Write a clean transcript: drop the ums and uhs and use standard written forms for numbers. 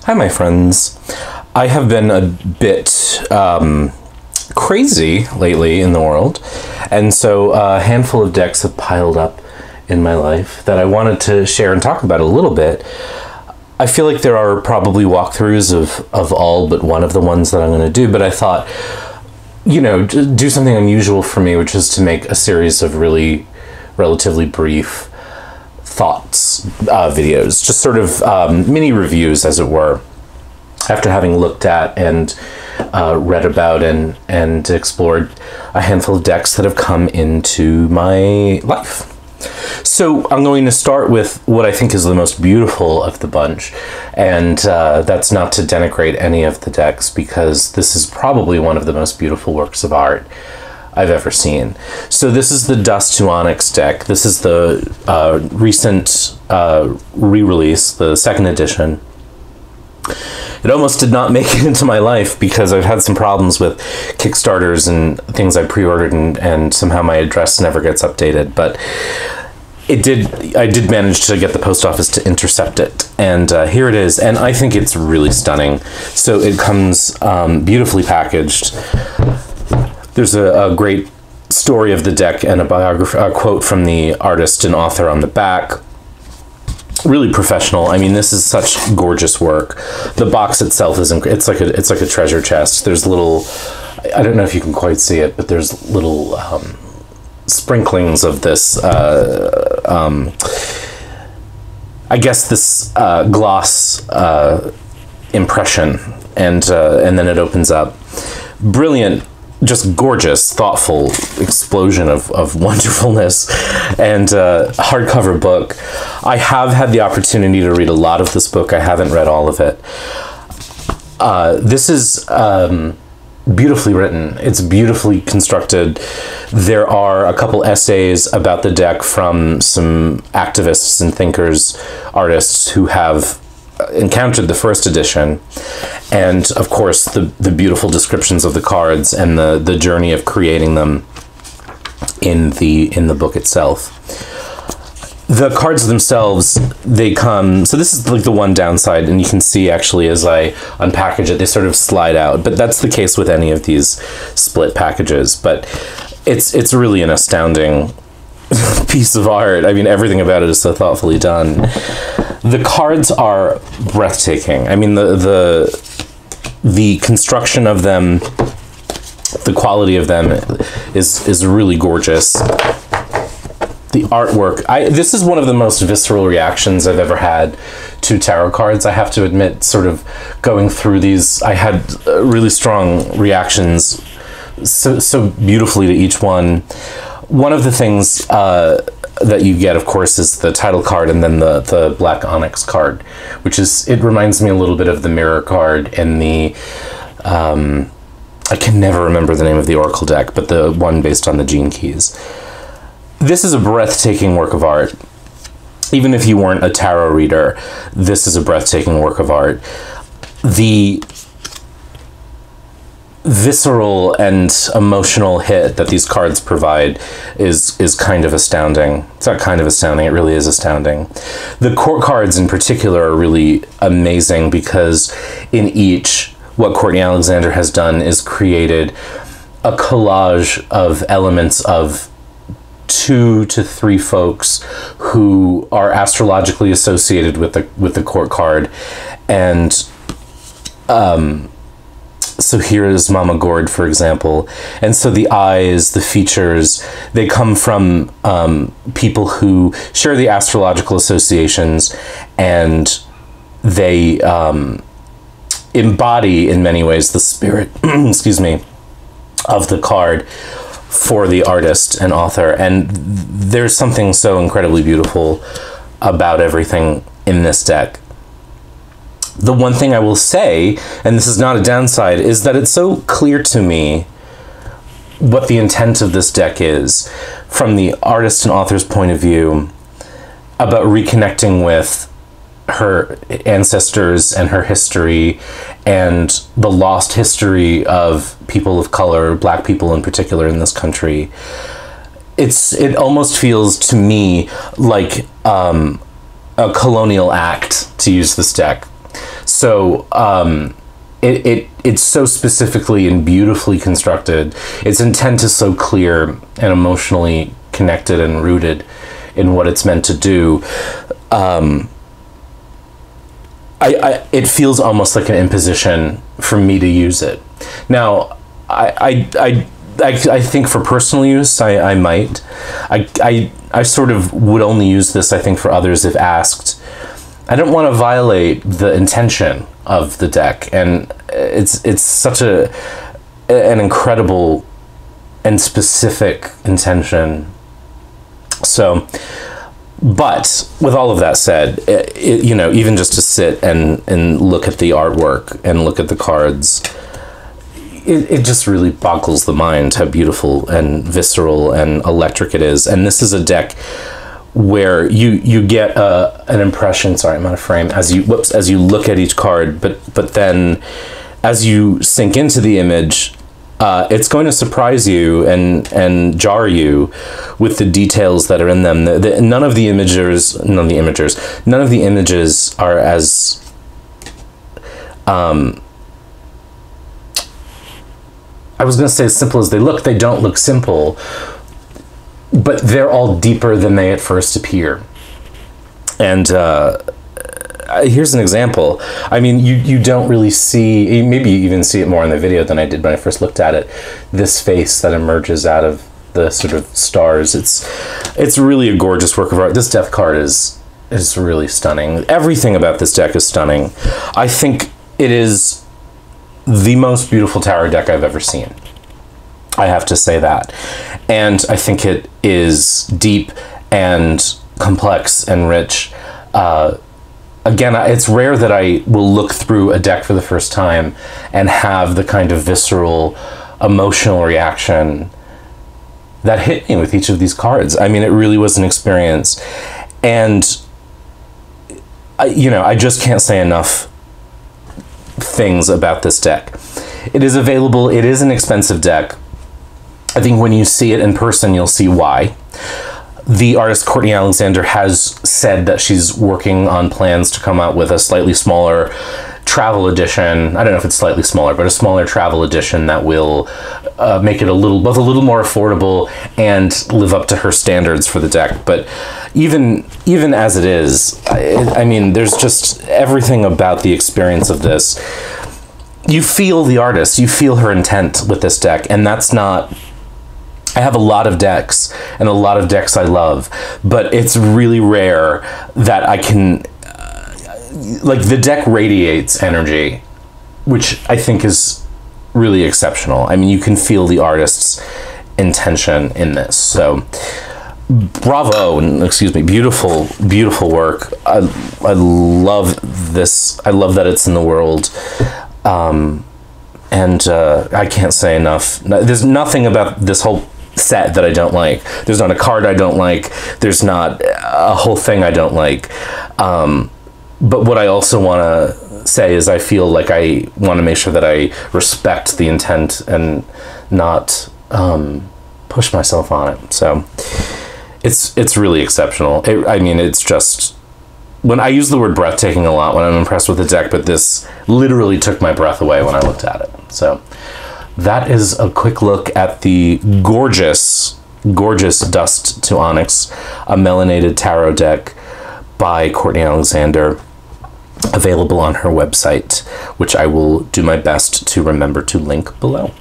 Hi, my friends. I have been a bit crazy lately in the world, and so a handful of decks have piled up in my life that I wanted to share and talk about a little bit. I feel like there are probably walkthroughs of all but one of the ones that I'm going to do, but I thought, you know, do something unusual for me, which is to make a series of really relatively brief thoughts videos, just sort of mini reviews, as it were, after having looked at and read about and explored a handful of decks that have come into my life. So I'm going to start with what I think is the most beautiful of the bunch, and that's not to denigrate any of the decks, because this is probably one of the most beautiful works of art I've ever seen. So this is the Dust to Onyx deck. This is the recent re-release, the second edition. It almost did not make it into my life because I've had some problems with Kickstarters and things I pre-ordered, and somehow my address never gets updated, but I did manage to get the post office to intercept it, and here it is, and I think it's really stunning. So it comes beautifully packaged. There's a great story of the deck and a quote from the artist and author on the back. Really professional. I mean, this is such gorgeous work. The box itself is it's like a treasure chest. There's little, I don't know if you can quite see it, but there's little sprinklings of this I guess this gloss impression, and then it opens up. Brilliant, just gorgeous, thoughtful explosion of wonderfulness, and hardcover book. I have had the opportunity to read a lot of this book. I haven't read all of it. This is beautifully written. It's beautifully constructed. There are a couple essays about the deck from some activists and thinkers, artists who have encountered the first edition, and of course the beautiful descriptions of the cards and the journey of creating them in the book itself. The cards themselves, they come, so this is like the one downside, and you can see actually as I unpackage it, they sort of slide out, but that's the case with any of these split packages. But it's really an astounding piece of art. I mean, everything about it is so thoughtfully done. The cards are breathtaking. I mean, the construction of them, the quality of them is really gorgeous. The artwork, this is one of the most visceral reactions I've ever had to tarot cards. I have to admit, sort of going through these, I had really strong reactions so beautifully to each one. One of the things that you get, of course, is the title card, and then the black onyx card, which is, it reminds me a little bit of the mirror card and the, I can never remember the name of the Oracle deck, but the one based on the Gene Keys. This is a breathtaking work of art. Even if you weren't a tarot reader, this is a breathtaking work of art. The visceral and emotional hit that these cards provide is kind of astounding. It's not kind of astounding, it really is astounding. The court cards in particular are really amazing, because in each, what Courtney Alexander has done is created a collage of elements of 2 to 3 folks who are astrologically associated with the court card. And so here is Mama Gourd, for example, and so the eyes, the features, they come from people who share the astrological associations, and they embody in many ways the spirit excuse me, of the card for the artist and author. And there's something so incredibly beautiful about everything in this deck. The one thing I will say, and this is not a downside, is that it's so clear to me what the intent of this deck is from the artist and author's point of view, about reconnecting with her ancestors and her history and the lost history of people of color, Black people in particular in this country. It almost feels to me like a colonial act to use this deck. So it's so specifically and beautifully constructed. Its intent is so clear and emotionally connected and rooted in what it's meant to do. It feels almost like an imposition for me to use it. Now, I think for personal use, I might. I sort of would only use this, I think, for others if asked. I don't want to violate the intention of the deck, and it's such an incredible and specific intention. So, but with all of that said, you know, even just to sit and look at the artwork and look at the cards, it just really boggles the mind how beautiful and visceral and electric it is. And this is a deck where you get an impression, sorry, I'm out of frame, as you look at each card, but then as you sink into the image, it's going to surprise you and jar you with the details that are in them. None of the images are as I was going to say as simple as they look. They don't look simple, but they're all deeper than they at first appear. And here's an example. I mean, you don't really see, maybe you even see it more in the video than I did when I first looked at it, this face that emerges out of the sort of stars. It's really a gorgeous work of art. This death card is really stunning. Everything about this deck is stunning. I think it is the most beautiful tarot deck I've ever seen. I have to say that. And I think it is deep and complex and rich. Again, it's rare that I will look through a deck for the first time and have the kind of visceral, emotional reaction that hit me with each of these cards. I mean, it really was an experience. And, I just can't say enough things about this deck. It is available. It is an expensive deck. I think when you see it in person, you'll see why. The artist Courtney Alexander has said that she's working on plans to come out with a slightly smaller travel edition. I don't know if it's slightly smaller, but a smaller travel edition that will make it both a little more affordable and live up to her standards for the deck. But even as it is, I mean, there's just everything about the experience of this. You feel the artist, you feel her intent with this deck, and that's not... I have a lot of decks, and a lot of decks I love, but it's really rare that I can... like, the deck radiates energy, which I think is really exceptional. I mean, you can feel the artist's intention in this. So, bravo, excuse me, beautiful, beautiful work. I love this. I love that it's in the world. And I can't say enough. There's nothing about this whole set that I don't like. There's not a card I don't like. There's not a whole thing I don't like. But what I also want to say is I feel like I want to make sure that I respect the intent and not push myself on it. So it's really exceptional. I mean, it's just... when I use the word breathtaking a lot when I'm impressed with the deck, but this literally took my breath away when I looked at it. So that is a quick look at the gorgeous, gorgeous Dust to Onyx, a melanated tarot deck by Courtney Alexander, available on her website, which I will do my best to remember to link below.